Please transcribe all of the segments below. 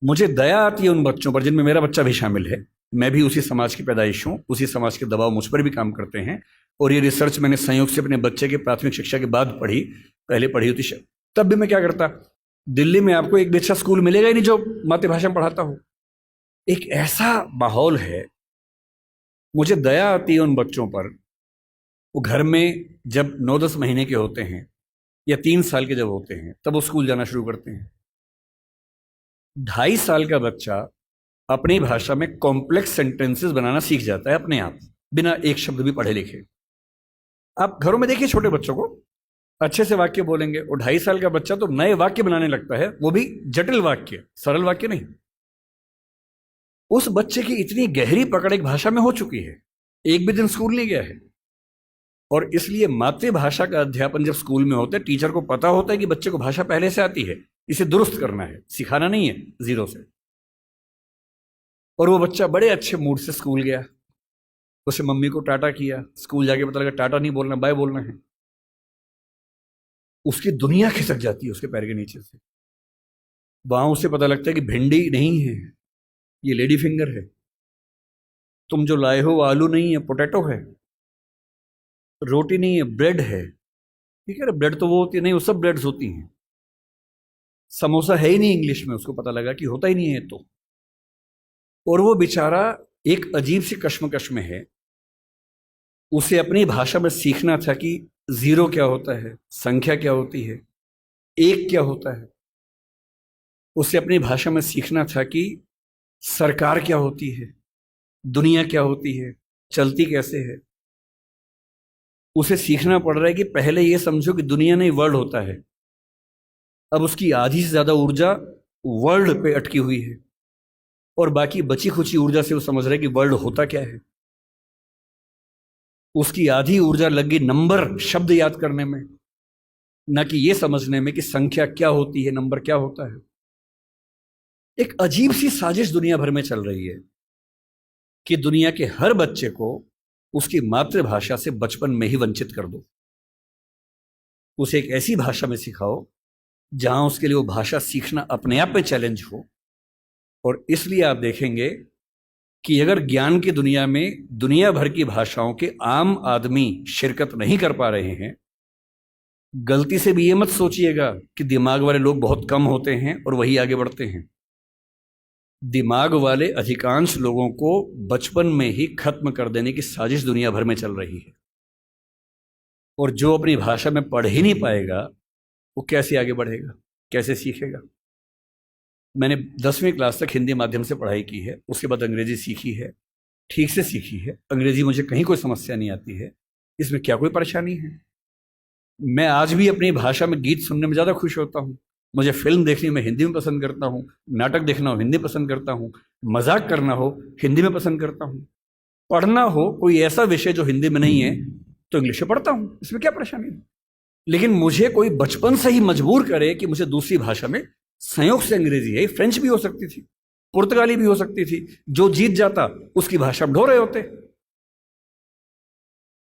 मुझे दया आती है उन बच्चों पर जिनमें मेरा बच्चा भी शामिल है। मैं भी उसी समाज की पैदाइश हूँ, उसी समाज के दबाव मुझ पर भी काम करते हैं। और ये रिसर्च मैंने संयोग से अपने बच्चे के प्राथमिक शिक्षा के बाद पढ़ी, पहले पढ़ी होती तब भी मैं क्या करता, दिल्ली में आपको एक भी अच्छा स्कूल मिलेगा ही नहीं जो मातृभाषा में पढ़ाता हो। एक ऐसा माहौल है, मुझे दया आती है उन बच्चों पर। वो घर में जब 9-10 महीने के होते हैं या 3 साल के जब होते हैं तब वो स्कूल जाना शुरू करते हैं। 2.5 साल का बच्चा अपनी भाषा में कॉम्प्लेक्स सेंटेंसेस बनाना सीख जाता है अपने आप, बिना एक शब्द भी पढ़े लिखे। आप घरों में देखिए छोटे बच्चों को, अच्छे से वाक्य बोलेंगे। और 2.5 साल का बच्चा तो नए वाक्य बनाने लगता है, वो भी जटिल वाक्य, सरल वाक्य नहीं। उस बच्चे की इतनी गहरी पकड़ एक भाषा में हो चुकी है, एक भी दिन स्कूल नहीं गया है। और इसलिए मातृभाषा का अध्यापन जब स्कूल में होता है, टीचर को पता होता है कि बच्चे को भाषा पहले से आती है, इसे दुरुस्त करना है, सिखाना नहीं है जीरो से। और वो बच्चा बड़े अच्छे मूड से स्कूल गया, उसे मम्मी को टाटा किया, स्कूल जाके पता लगा टाटा नहीं बोलना, बाय बोलना है। उसकी दुनिया खिसक जाती है उसके पैर के नीचे से। वहां उसे पता लगता है कि भिंडी नहीं है, ये लेडी फिंगर है। तुम जो लाए हो वो आलू नहीं है, पोटैटो है। रोटी नहीं है, ब्रेड है। ठीक है ना, ब्रेड तो वो होती है नहीं, वो सब ब्रेड्स होती हैं। समोसा है ही नहीं इंग्लिश में, उसको पता लगा कि होता ही नहीं है तो। और वो बेचारा एक अजीब सी कश्मकश में है। उसे अपनी भाषा में सीखना था कि जीरो क्या होता है, संख्या क्या होती है, एक क्या होता है। उसे अपनी भाषा में सीखना था कि सरकार क्या होती है, दुनिया क्या होती है, चलती कैसे है। उसे सीखना पड़ रहा है कि पहले ये समझो कि दुनिया नहीं वर्ल्ड होता है। अब उसकी आधी से ज्यादा ऊर्जा वर्ल्ड पे अटकी हुई है, और बाकी बची खुची ऊर्जा से वो समझ रहा है कि वर्ल्ड होता क्या है। उसकी आधी ऊर्जा लगी नंबर, शब्द याद करने में, न कि ये समझने में कि संख्या क्या होती है, नंबर क्या होता है। एक अजीब सी साजिश दुनिया भर में चल रही है कि दुनिया के हर बच्चे को उसकी मातृभाषा से बचपन में ही वंचित कर दो। उसे एक ऐसी भाषा में सिखाओ जहां उसके लिए वो भाषा सीखना अपने आप में चैलेंज हो। और इसलिए आप देखेंगे कि अगर ज्ञान की दुनिया में दुनिया भर की भाषाओं के आम आदमी शिरकत नहीं कर पा रहे हैं, गलती से भी ये मत सोचिएगा कि दिमाग वाले लोग बहुत कम होते हैं और वही आगे बढ़ते हैं। दिमाग वाले अधिकांश लोगों को बचपन में ही खत्म कर देने की साजिश दुनिया भर में चल रही है। और जो अपनी भाषा में पढ़ ही नहीं पाएगा, वो कैसे आगे बढ़ेगा, कैसे सीखेगा। मैंने 10वीं क्लास तक हिंदी माध्यम से पढ़ाई की है, उसके बाद अंग्रेजी सीखी है, ठीक से सीखी है। अंग्रेजी मुझे कहीं कोई समस्या नहीं आती है, इसमें क्या कोई परेशानी है। मैं आज भी अपनी भाषा में गीत सुनने में ज़्यादा खुश होता हूँ। मुझे फिल्म देखनी मैं हिंदी में पसंद करता हूँ, नाटक देखना हो हिंदी पसंद करता हूँ, मजाक करना हो हिंदी में पसंद करता हूँ। पढ़ना हो कोई ऐसा विषय जो हिंदी में नहीं है तो इंग्लिश में पढ़ता हूँ, इसमें क्या परेशानी है। लेकिन मुझे कोई बचपन से ही मजबूर करे कि मुझे दूसरी भाषा में, संयोग से अंग्रेजी है, फ्रेंच भी हो सकती थी, पुर्तगाली भी हो सकती थी, जो जीत जाता उसकी भाषा ढो रहे होते।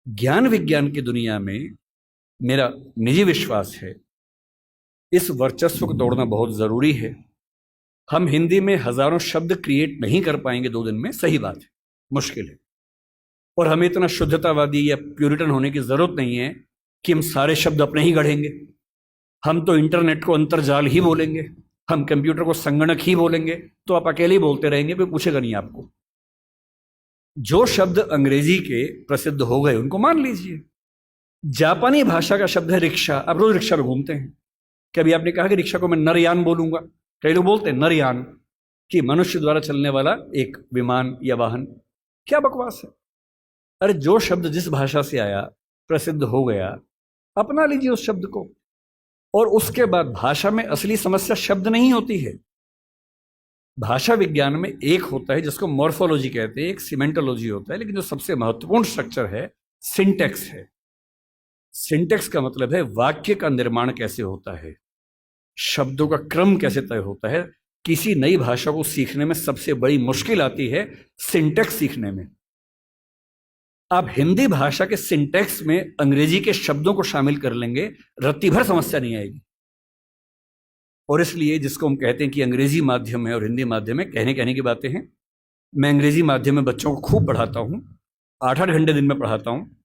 ज्ञान विज्ञान की दुनिया में मेरा निजी विश्वास है इस वर्चस्व को तोड़ना बहुत जरूरी है। हम हिंदी में हजारों शब्द क्रिएट नहीं कर पाएंगे 2 दिन में, सही बात है, मुश्किल है। और हमें इतना शुद्धतावादी या प्यूरिटन होने की जरूरत नहीं है कि हम सारे शब्द अपने ही गढ़ेंगे। हम तो इंटरनेट को अंतर्जाल ही बोलेंगे, हम कंप्यूटर को संगणक ही बोलेंगे, तो आप अकेले ही बोलते रहेंगे, कोई पूछेगा नहीं आपको। जो शब्द अंग्रेजी के प्रसिद्ध हो गए उनको मान लीजिए। जापानी भाषा का शब्द है रिक्शा, आप रोज रिक्शा में घूमते हैं, कभी आपने कहा कि रिक्शा को मैं नरयान बोलूंगा? कई लोग बोलते हैं नरयान, कि मनुष्य द्वारा चलने वाला एक विमान या वाहन। क्या बकवास है। अरे जो शब्द जिस भाषा से आया, प्रसिद्ध हो गया, अपना लीजिए उस शब्द को। और उसके बाद भाषा में असली समस्या शब्द नहीं होती है। भाषा विज्ञान में एक होता है जिसको मॉर्फोलॉजी कहते हैं, एक सिमेंटोलॉजी होता है, लेकिन जो सबसे महत्वपूर्ण स्ट्रक्चर है सिंटेक्स है। सिंटेक्स का मतलब है वाक्य का निर्माण कैसे होता है, शब्दों का क्रम कैसे तय होता है। किसी नई भाषा को सीखने में सबसे बड़ी मुश्किल आती है सिंटेक्स सीखने में। आप हिंदी भाषा के सिंटेक्स में अंग्रेजी के शब्दों को शामिल कर लेंगे, रत्ती भर समस्या नहीं आएगी। और इसलिए जिसको हम कहते हैं कि अंग्रेजी माध्यम है और हिंदी माध्यम है, कहने की बातें हैं। मैं अंग्रेजी माध्यम में बच्चों को खूब पढ़ाता हूँ, 8-8 घंटे दिन में पढ़ाता हूँ,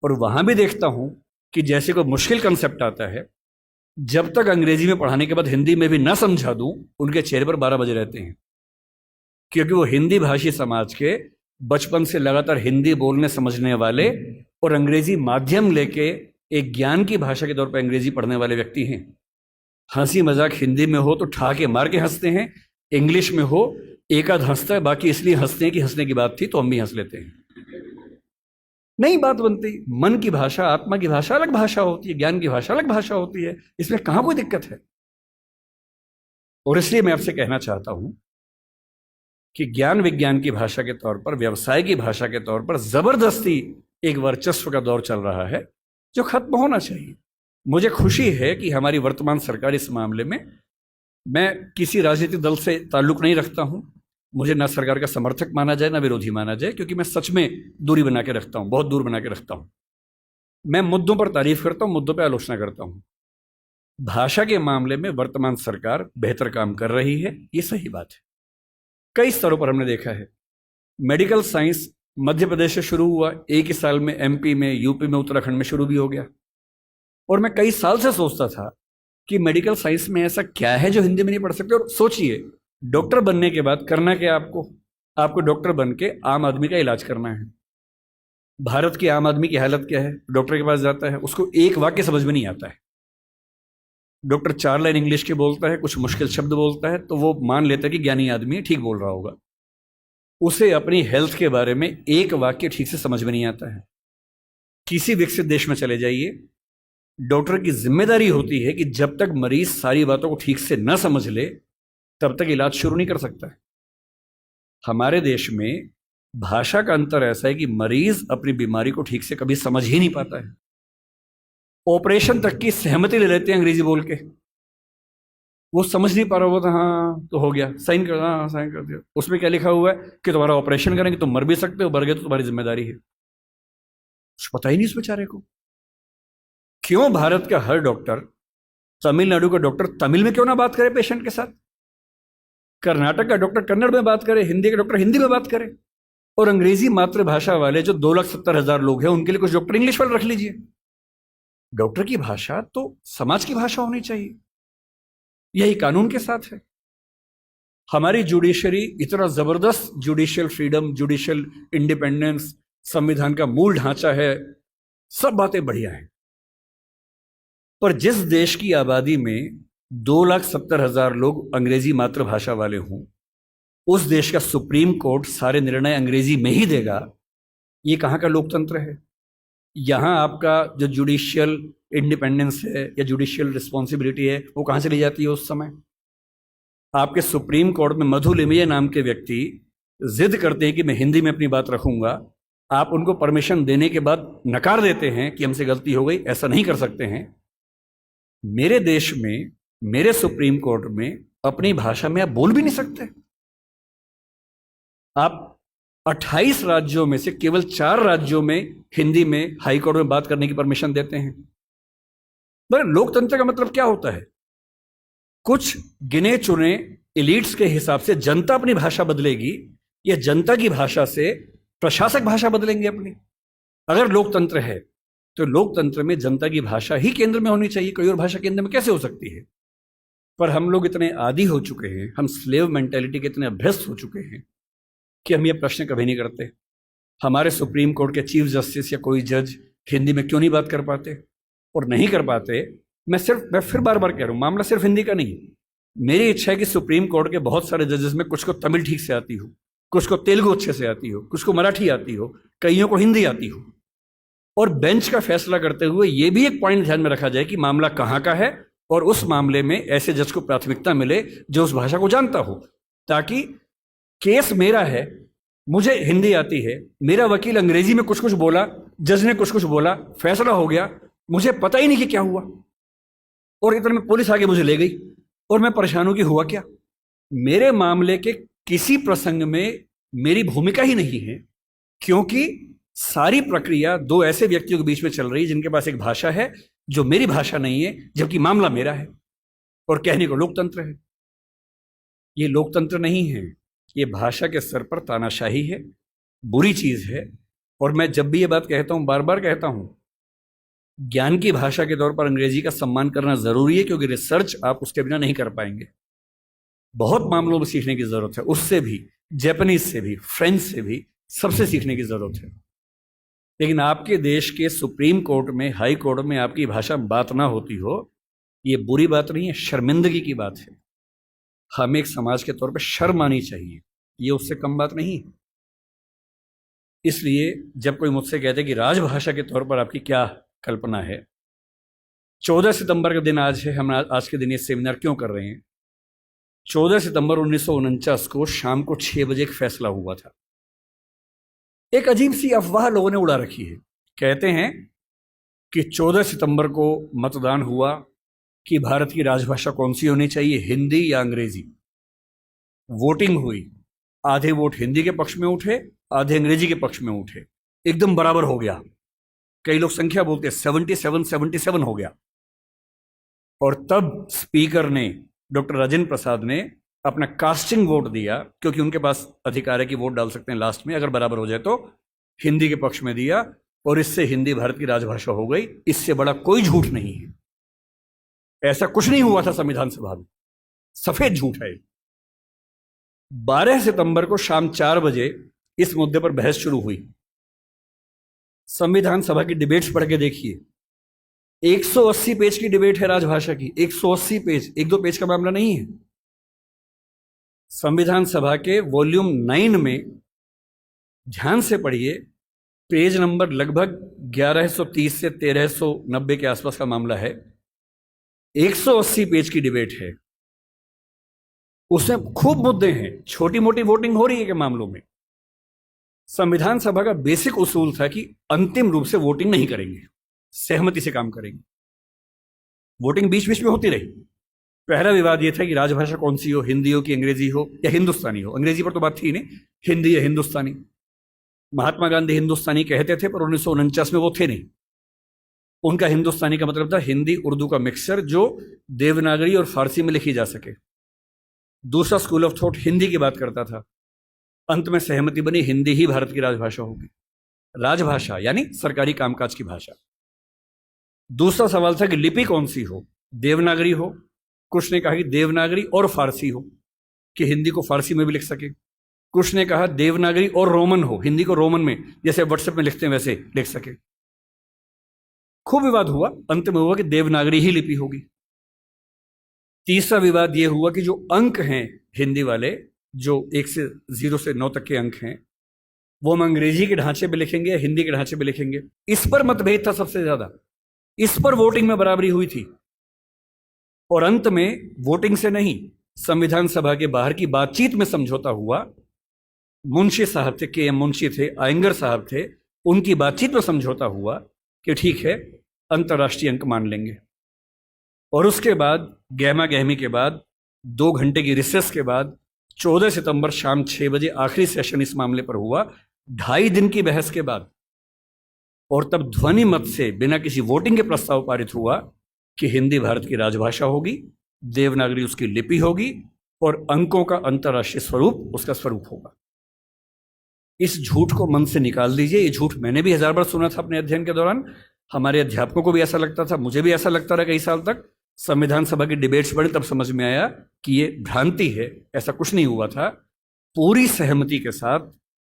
और वहाँ भी देखता हूँ कि जैसे कोई मुश्किल कंसेप्ट आता है, जब तक अंग्रेजी में पढ़ाने के बाद हिंदी में भी ना समझा दूँ, उनके चेहरे पर 12 बजे रहते हैं, क्योंकि वो हिंदी भाषी समाज के बचपन से लगातार हिंदी बोलने समझने वाले और अंग्रेजी माध्यम लेके एक ज्ञान की भाषा के तौर पर अंग्रेजी पढ़ने वाले व्यक्ति हैं। हंसी मजाक हिंदी में हो तो ठहाके मार के हंसते हैं, इंग्लिश में हो एक आध हंसता है, बाकी इसलिए हंसते हैं कि हंसने की बात थी तो हम भी हंस लेते हैं। नहीं बात बनती। मन की भाषा, आत्मा की भाषा अलग भाषा होती है, ज्ञान की भाषा अलग भाषा होती है, इसमें कहां कोई दिक्कत है। और इसलिए मैं आपसे कहना चाहता हूं कि ज्ञान विज्ञान की भाषा के तौर पर, व्यवसाय की भाषा के तौर पर जबरदस्ती एक वर्चस्व का दौर चल रहा है जो खत्म होना चाहिए। मुझे खुशी है कि हमारी वर्तमान सरकार इस मामले में, मैं किसी राजनीतिक दल से ताल्लुक नहीं रखता हूं, मुझे ना सरकार का समर्थक माना जाए ना विरोधी माना जाए, क्योंकि मैं सच में दूरी बना के रखता हूं, बहुत दूर बना के रखता हूं। मैं मुद्दों पर तारीफ करता हूं, मुद्दों पर आलोचना करता हूं। भाषा के मामले में वर्तमान सरकार बेहतर काम कर रही है, ये सही बात है। कई स्तरों पर हमने देखा है। मेडिकल साइंस मध्य प्रदेश से शुरू हुआ, एक ही साल में एमपी में, यूपी में, उत्तराखंड में शुरू भी हो गया। और मैं कई साल से सोचता था कि मेडिकल साइंस में ऐसा क्या है जो हिंदी में नहीं पढ़ सकते। और सोचिए, डॉक्टर बनने के बाद करना क्या आपको डॉक्टर बन के आम आदमी का इलाज करना है। भारत के आम आदमी की हालत क्या है? डॉक्टर के पास जाता है, उसको एक वाक्य समझ में नहीं आता है। डॉक्टर 4 लाइन इंग्लिश के बोलता है, कुछ मुश्किल शब्द बोलता है, तो वो मान लेता है कि ज्ञानी आदमी है, ठीक बोल रहा होगा। उसे अपनी हेल्थ के बारे में एक वाक्य ठीक से समझ में नहीं आता है। किसी विकसित देश में चले जाइए, डॉक्टर की जिम्मेदारी होती है कि जब तक मरीज सारी बातों को ठीक से न समझ ले तब तक इलाज शुरू नहीं कर सकता है। हमारे देश में भाषा का अंतर ऐसा है कि मरीज अपनी बीमारी को ठीक से कभी समझ ही नहीं पाता है। ऑपरेशन तक की सहमति ले लेते हैं अंग्रेजी बोल के, वो समझ नहीं पा रहा होता, हाँ तो हो गया, साइन कर, हाँ साइन कर दिया। उसमें क्या लिखा हुआ है कि तुम्हारा ऑपरेशन करेंगे, तुम मर भी सकते हो, मर गए तो तुम्हारी जिम्मेदारी है। कुछ पता ही नहीं उस बेचारे को। क्यों भारत का हर डॉक्टर, तमिलनाडु का डॉक्टर तमिल में क्यों ना बात करे पेशेंट के साथ, कर्नाटक का डॉक्टर कन्नड़ में बात करे, हिंदी का डॉक्टर हिंदी में बात करे, और अंग्रेजी मातृभाषा वाले जो 2,70,000 लोग हैं उनके लिए कुछ डॉक्टर इंग्लिश वाले रख लीजिए। डॉक्टर की भाषा तो समाज की भाषा होनी चाहिए। यही कानून के साथ है। हमारी जुडिशरी इतना जबरदस्त जुडिशियल फ्रीडम, जुडिशियल इंडिपेंडेंस, संविधान का मूल ढांचा है, सब बातें बढ़िया हैं। पर जिस देश की आबादी में 2,70,000 लोग अंग्रेजी मातृभाषा वाले हों, उस देश का सुप्रीम कोर्ट सारे निर्णय अंग्रेजी में ही देगा, ये कहाँ का लोकतंत्र है? यहाँ आपका जो जुडिशियल इंडिपेंडेंस है या जुडिशियल रिस्पॉन्सिबिलिटी है, वो कहाँ चली जाती है उस समय? आपके सुप्रीम कोर्ट में मधु लिमये नाम के व्यक्ति जिद करते हैं कि मैं हिंदी में अपनी बात रखूंगा, आप उनको परमिशन देने के बाद नकार देते हैं कि हमसे गलती हो गई, ऐसा नहीं कर सकते हैं। मेरे देश में, मेरे सुप्रीम कोर्ट में अपनी भाषा में आप बोल भी नहीं सकते। आप 28 राज्यों में से केवल 4 राज्यों में हिंदी में हाई कोर्ट में बात करने की परमिशन देते हैं। पर लोकतंत्र का मतलब क्या होता है? कुछ गिने चुने एलिट्स के हिसाब से जनता अपनी भाषा बदलेगी, या जनता की भाषा से प्रशासक भाषा बदलेंगे अपनी? अगर लोकतंत्र है तो लोकतंत्र में जनता की भाषा ही केंद्र में होनी चाहिए, कोई और भाषा केंद्र में कैसे हो सकती है? पर हम लोग इतने आदी हो चुके हैं, हम स्लेव मेंटेलिटी के इतने अभ्यस्त हो चुके हैं कि हम ये प्रश्न कभी नहीं करते। हमारे सुप्रीम कोर्ट के चीफ जस्टिस या कोई जज हिंदी में क्यों नहीं बात कर पाते? और नहीं कर पाते, मैं फिर बार बार कह रहा हूँ, मामला सिर्फ हिंदी का नहीं। मेरी इच्छा है कि सुप्रीम कोर्ट के बहुत सारे जजेस में कुछ को तमिल ठीक से आती हो, कुछ को तेलुगु अच्छे से आती हो, कुछ को मराठी आती हो, कईयों को हिंदी आती हो। और बेंच का फैसला करते हुए ये भी एक पॉइंट ध्यान में रखा जाए कि मामला कहाँ का है, और उस मामले में ऐसे जज को प्राथमिकता मिले जो उस भाषा को जानता हो, ताकि केस मेरा है, मुझे हिंदी आती है, मेरा वकील अंग्रेजी में कुछ कुछ बोला, जज ने कुछ कुछ बोला, फैसला हो गया, मुझे पता ही नहीं कि क्या हुआ, और इतने में पुलिस आगे मुझे ले गई और मैं परेशान हूं कि हुआ क्या। मेरे मामले के किसी प्रसंग में मेरी भूमिका ही नहीं है, क्योंकि सारी प्रक्रिया 2 ऐसे व्यक्तियों के बीच में चल रही है जिनके पास एक भाषा है जो मेरी भाषा नहीं है, जबकि मामला मेरा है। और कहने को लोकतंत्र है। ये लोकतंत्र नहीं है, ये भाषा के स्तर पर तानाशाही है, बुरी चीज है। और मैं जब भी ये बात कहता हूं, बार बार कहता हूं, ज्ञान की भाषा के तौर पर अंग्रेजी का सम्मान करना जरूरी है, क्योंकि रिसर्च आप उसके बिना नहीं कर पाएंगे। बहुत मामलों में सीखने की जरूरत है, उससे भी, जापानीज से भी, फ्रेंच से भी, सबसे सीखने की जरूरत है। लेकिन आपके देश के सुप्रीम कोर्ट में, हाई कोर्ट में आपकी भाषा में बात ना होती हो, ये बुरी बात नहीं है, शर्मिंदगी की बात है। हमें एक समाज के तौर पर शर्म आनी चाहिए, ये उससे कम बात नहीं है। इसलिए जब कोई मुझसे कहते कि राजभाषा के तौर पर आपकी क्या कल्पना है, 14 सितंबर का दिन आज है, हम आज के दिन ये सेमिनार क्यों कर रहे हैं? 14 सितंबर 1949 को शाम को 6 बजे एक फैसला हुआ था। एक अजीब सी अफवाह लोगों ने उड़ा रखी है। कहते हैं कि 14 सितंबर को मतदान हुआ कि भारत की राजभाषा कौन सी होनी चाहिए, हिंदी या अंग्रेजी। वोटिंग हुई, आधे वोट हिंदी के पक्ष में उठे, आधे अंग्रेजी के पक्ष में उठे, एकदम बराबर हो गया। कई लोग संख्या बोलते हैं, 77 हो गया। और तब स्पीकर ने, डॉक्टर राजेंद्र प्रसाद ने अपना कास्टिंग वोट दिया, क्योंकि उनके पास अधिकार है कि वोट डाल सकते हैं लास्ट में, अगर बराबर हो जाए तो, हिंदी के पक्ष में दिया, और इससे हिंदी भारत की राजभाषा हो गई। इससे बड़ा कोई झूठ नहीं है। ऐसा कुछ नहीं हुआ था संविधान सभा में, सफेद झूठ है। 12 सितंबर को शाम 4 बजे इस मुद्दे पर बहस शुरू हुई। संविधान सभा की डिबेट्स पढ़ के देखिए, 180 पेज की डिबेट है राजभाषा की, 180 पेज, 1-2 पेज का मामला नहीं है। संविधान सभा के वॉल्यूम 9 में ध्यान से पढ़िए, पेज नंबर लगभग 1130 से 1390 के आसपास का मामला है। 180 पेज की डिबेट है, उसमें खूब मुद्दे हैं, छोटी मोटी वोटिंग हो रही है के मामलों में। संविधान सभा का बेसिक उसूल था कि अंतिम रूप से वोटिंग नहीं करेंगे, सहमति से काम करेंगे। वोटिंग बीच बीच में होती रही। पहला विवाद यह था कि राजभाषा कौन सी हो, हिंदी हो कि अंग्रेजी हो या हिंदुस्तानी हो। अंग्रेजी पर तो बात थी नहीं, हिंदी या हिंदुस्तानी। महात्मा गांधी हिंदुस्तानी कहते थे, पर 1949 में वो थे नहीं। उनका हिंदुस्तानी का मतलब था हिंदी उर्दू का मिक्सचर, जो देवनागरी और फारसी में लिखी जा सके। दूसरा स्कूल ऑफ थॉट हिंदी की बात करता था। अंत में सहमति बनी, हिंदी ही भारत की राजभाषा होगी। राजभाषा यानी सरकारी कामकाज की भाषा। दूसरा सवाल था कि लिपि कौन सी हो, देवनागरी हो, कुछ ने कहा कि देवनागरी और फारसी हो, कि हिंदी को फारसी में भी लिख सके। कुछ ने कहा देवनागरी और रोमन हो, हिंदी को रोमन में जैसे व्हाट्सएप में लिखते हैं वैसे लिख सके। खूब विवाद हुआ, अंत में हुआ कि देवनागरी ही लिपि होगी। तीसरा विवाद यह हुआ कि जो अंक हैं हिंदी वाले, जो 1 से 0 से 9 तक के अंक हैं, वो हम अंग्रेजी के ढांचे में लिखेंगे या हिंदी के ढांचे में लिखेंगे। इस पर मतभेद था सबसे ज्यादा, इस पर वोटिंग में बराबरी हुई थी। और अंत में वोटिंग से नहीं, संविधान सभा के बाहर की बातचीत में समझौता हुआ। मुंशी साहब थे, के एम मुंशी थे, आयंगर साहब थे, उनकी बातचीत में समझौता हुआ कि ठीक है, अंतर्राष्ट्रीय अंक मान लेंगे। और उसके बाद गहमा गहमी के बाद, 2 घंटे की रिसेस के बाद, 14 सितंबर शाम 6 बजे आखिरी सेशन इस मामले पर हुआ, 2.5 दिन की बहस के बाद। और तब ध्वनि मत से, बिना किसी वोटिंग के प्रस्ताव पारित हुआ कि हिंदी भारत की राजभाषा होगी, देवनागरी उसकी लिपि होगी, और अंकों का अंतर्राष्ट्रीय स्वरूप उसका स्वरूप होगा। इस झूठ को मन से निकाल दीजिए। ये झूठ मैंने भी 1000 बार सुना था अपने अध्ययन के दौरान, हमारे अध्यापकों को भी ऐसा लगता था, मुझे भी ऐसा लगता रहा कई साल तक। संविधान सभा की डिबेट्स पढ़ी तब समझ में आया कि ये भ्रांति है, ऐसा कुछ नहीं हुआ था। पूरी सहमति के साथ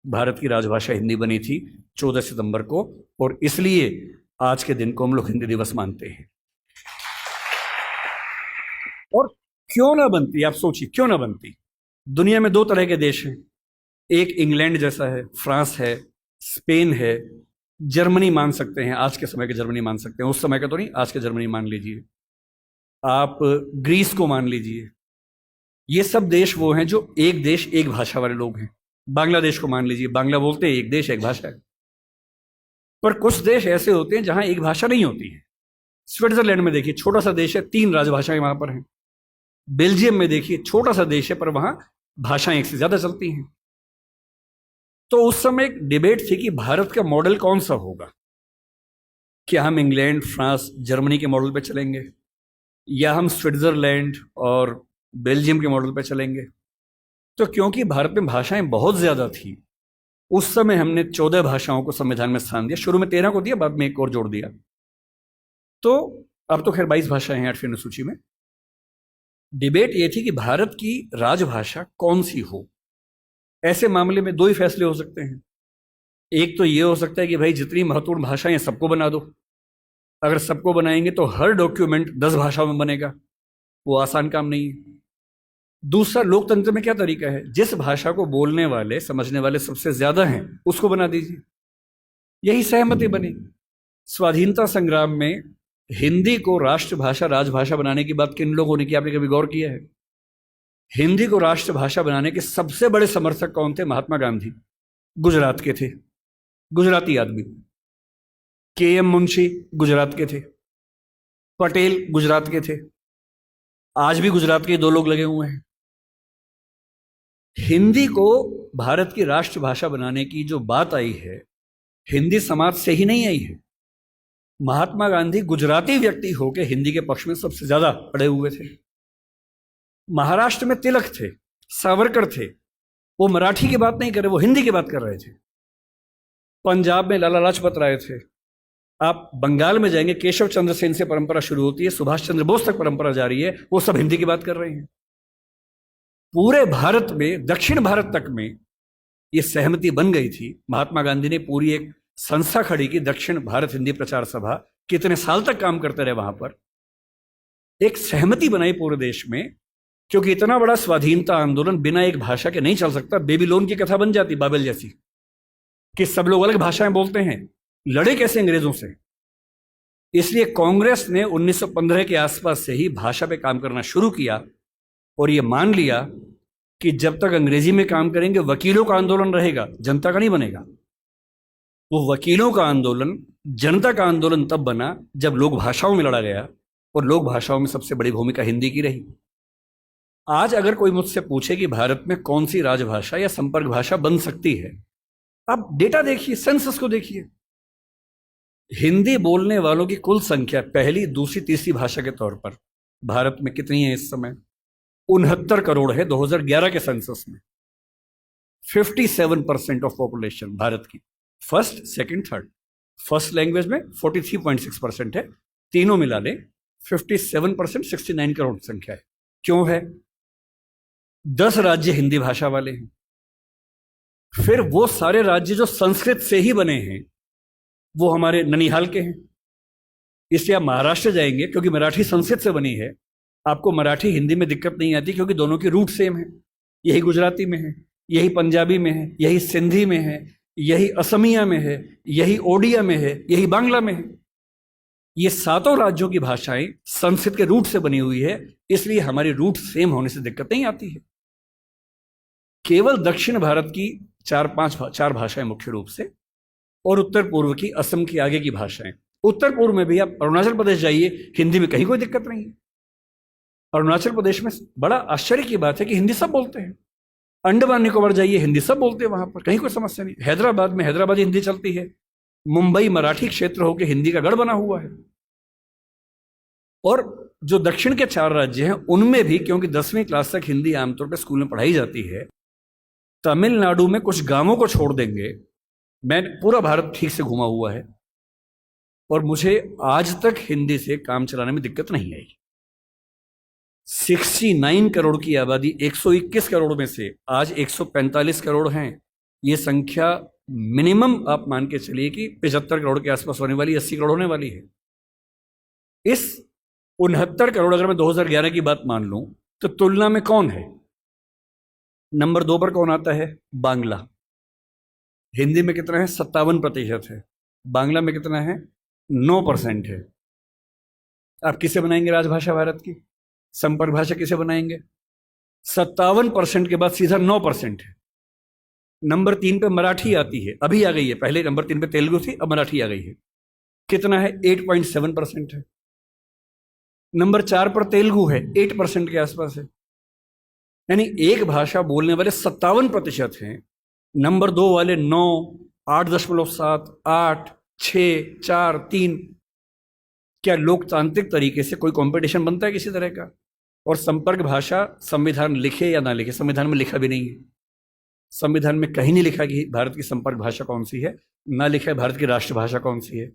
भारत की राजभाषा हिंदी बनी थी 14 सितंबर को, और इसलिए आज के दिन को हम लोग हिंदी दिवस मानते हैं। और क्यों ना बनती, आप सोचिए क्यों ना बनती। दुनिया में 2 तरह के देश हैं, एक इंग्लैंड जैसा है, फ्रांस है, स्पेन है, जर्मनी मान सकते हैं, आज के समय के जर्मनी मान सकते हैं, उस समय का तो नहीं, आज के जर्मनी मान लीजिए, आप ग्रीस को मान लीजिए। ये सब देश वो हैं जो एक देश एक भाषा वाले लोग हैं। बांग्लादेश को मान लीजिए, बांग्ला बोलते हैं, एक देश एक भाषा है। पर कुछ देश ऐसे होते हैं जहां एक भाषा नहीं होती है। स्विट्जरलैंड में देखिए, छोटा सा देश है, 3 राजभाषाएं वहां पर हैं। बेल्जियम में देखिए, छोटा सा देश है, पर वहां भाषाएं 1 से ज्यादा चलती हैं। तो उस समय एक डिबेट थी कि भारत का मॉडल कौन सा होगा। क्या हम इंग्लैंड, फ्रांस, जर्मनी के मॉडल पे चलेंगे, या हम स्विट्जरलैंड और बेल्जियम के मॉडल पर चलेंगे? तो क्योंकि भारत में भाषाएं बहुत ज़्यादा थी, उस समय हमने 14 भाषाओं को संविधान में स्थान दिया। शुरू में 13 को दिया, बाद में एक और जोड़ दिया। तो अब तो खैर 22 भाषाएं हैं 8वीं अनुसूची में। डिबेट ये थी कि भारत की राजभाषा कौन सी हो। ऐसे मामले में दो ही फैसले हो सकते हैं। एक तो ये हो सकता है कि भाई जितनी महत्वपूर्ण भाषाएं सबको बना दो। अगर सबको बनाएंगे तो हर डॉक्यूमेंट 10 भाषाओं में बनेगा, वो आसान काम नहीं है। दूसरा, लोकतंत्र में क्या तरीका है, जिस भाषा को बोलने वाले समझने वाले सबसे ज्यादा हैं उसको बना दीजिए। यही सहमति बनी। स्वाधीनता संग्राम में हिंदी को राष्ट्रभाषा राजभाषा बनाने की बात किन लोगों ने की, आपने कभी गौर किया है? हिंदी को राष्ट्रभाषा बनाने के सबसे बड़े समर्थक कौन थे? महात्मा गांधी, गुजरात के थे, गुजराती आदमी। के.एम. मुंशी गुजरात के थे, पटेल गुजरात के थे, आज भी गुजरात के दो लोग लगे हुए हैं। हिंदी को भारत की राष्ट्रभाषा बनाने की जो बात आई है, हिंदी समाज से ही नहीं आई है। महात्मा गांधी गुजराती व्यक्ति होकर हिंदी के पक्ष में सबसे ज्यादा अड़े हुए थे। महाराष्ट्र में तिलक थे, सावरकर थे, वो मराठी की बात नहीं कर रहे, वो हिंदी की बात कर रहे थे। पंजाब में लाला लाजपत राय थे। आप बंगाल में जाएंगे, केशव चंद्र सेन से परंपरा शुरू होती है, सुभाष चंद्र बोस तक परंपरा जारी है, वो सब हिंदी की बात कर रहे हैं। पूरे भारत में, दक्षिण भारत तक में ये सहमति बन गई थी। महात्मा गांधी ने पूरी एक संस्था खड़ी की, दक्षिण भारत हिंदी प्रचार सभा। कितने साल तक काम करते रहे वहां पर। एक सहमति बनाई पूरे देश में, क्योंकि इतना बड़ा स्वाधीनता आंदोलन बिना एक भाषा के नहीं चल सकता। बेबीलोन की कथा बन जाती, बाबेल जैसी, कि सब लोग अलग भाषाएं बोलते हैं, लड़े कैसे अंग्रेजों से। इसलिए कांग्रेस ने 1915 के आसपास से ही भाषा पे काम करना शुरू किया और ये मान लिया कि जब तक अंग्रेजी में काम करेंगे वकीलों का आंदोलन रहेगा, जनता का नहीं बनेगा। वो वकीलों का आंदोलन जनता का आंदोलन तब बना जब लोक भाषाओं में लड़ा गया, और लोक भाषाओं में सबसे बड़ी भूमिका हिंदी की रही। आज अगर कोई मुझसे पूछे कि भारत में कौन सी राजभाषा या संपर्क भाषा बन सकती है, आप डेटा देखिए, सेंसस को देखिए। हिंदी बोलने वालों की कुल संख्या पहली, दूसरी, तीसरी भाषा के तौर पर भारत में कितनी है इस समय? 69 करोड़ है 2011 के सेंसस में। 57% ऑफ पॉपुलेशन भारत की, first, second, third. First language में 43.6% है, तीनों मिला ले 57%, 69 करोड़ संख्या है। क्यों है? 10 राज्य हिंदी भाषा वाले हैं। फिर वो सारे राज्य जो संस्कृत से ही बने हैं, वो हमारे ननिहाल के हैं। इसलिए आप महाराष्ट्र जाएंगे, क्योंकि मराठी संस्कृत से बनी है, आपको मराठी हिंदी में दिक्कत नहीं आती, क्योंकि दोनों की रूट सेम है। यही गुजराती में है, यही पंजाबी में है, यही सिंधी में है, यही असमिया में है, यही ओडिया में है, यही बांग्ला में है। ये सातों राज्यों की भाषाएं संस्कृत के रूट से बनी हुई है, इसलिए हमारी रूट सेम होने से दिक्कत नहीं आती है। केवल दक्षिण भारत की चार भाषाएं मुख्य रूप से, और उत्तर पूर्व की, असम की आगे की भाषाएं। उत्तर पूर्व में भी आप अरुणाचल प्रदेश जाइए, हिंदी में कहीं कोई दिक्कत नहीं है। अरुणाचल प्रदेश में बड़ा आश्चर्य की बात है कि हिंदी सब बोलते हैं। अंडमान निकोबार जाइए, हिंदी सब बोलते हैं, वहां पर कहीं कोई समस्या नहीं। हैदराबाद में हैदराबादी हिंदी चलती है। मुंबई मराठी क्षेत्र होकर हिंदी का गढ़ बना हुआ है। और जो दक्षिण के 4 राज्य हैं उनमें भी, क्योंकि 10वीं क्लास तक हिंदी आमतौर पर स्कूल में पढ़ाई जाती है, तमिलनाडु में कुछ गांवों को छोड़ देंगे, मैं पूरा भारत ठीक से घुमा हुआ है, और मुझे आज तक हिंदी से काम चलाने में दिक्कत नहीं आई। 69 करोड़ की आबादी 121 करोड़ में से आज 145 करोड़ हैं। ये संख्या मिनिमम आप मान के चलिए कि 75 करोड़ के आसपास होने वाली, 80 करोड़ होने वाली है। इस 69 करोड़ अगर मैं 2011 की बात मान लूं, तो तुलना में कौन है? नंबर 2 पर कौन आता है? बांग्ला। हिंदी में कितना है? 57% है। बांग्ला में कितना है? 9% है। आप किसे बनाएंगे राजभाषा भारत की? संपर्क भाषा किसे बनाएंगे? 57% के बाद सीधा 9% है। नंबर 3 पे मराठी आती है, अभी आ गई है। पहले नंबर 3 पे तेलुगु थी, अब मराठी आ गई है। कितना है? 8.7% है। नंबर 4 पर तेलुगु है, 8% के आसपास है। यानी एक भाषा बोलने वाले 57% हैं। नंबर 2 वाले 9, 8.7, 8, 6, 4, 3। क्या लोकतांत्रिक तरीके से कोई कंपटीशन बनता है किसी तरह का? और संपर्क भाषा संविधान लिखे या ना लिखे, संविधान में लिखा भी नहीं है। संविधान में कहीं नहीं लिखा कि भारत की संपर्क भाषा कौन सी है, ना लिखा है भारत की राष्ट्रभाषा कौन सी है,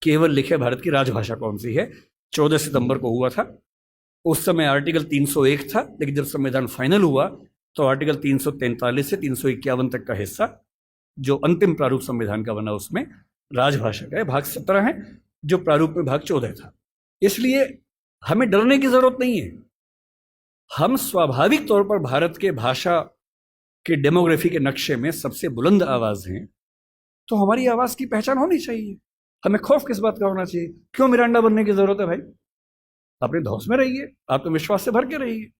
केवल लिखा है भारत की राजभाषा कौन सी है। 14 सितंबर को हुआ था, उस समय आर्टिकल 301 था, लेकिन जब संविधान फाइनल हुआ तो आर्टिकल 343 से 351 तक का हिस्सा जो अंतिम प्रारूप संविधान का बना उसमें राजभाषा का है। भाग 17 है, जो प्रारूप में भाग 14 था। इसलिए हमें डरने की जरूरत नहीं है। हम स्वाभाविक तौर पर भारत के भाषा के डेमोग्राफी के नक्शे में सबसे बुलंद आवाज हैं, तो हमारी आवाज की पहचान होनी चाहिए। हमें खौफ किस बात का होना चाहिए? क्यों मिरांडा बनने की जरूरत है भाई? अपने धौस में रहिए, आत्मविश्वास से भर के रहिए।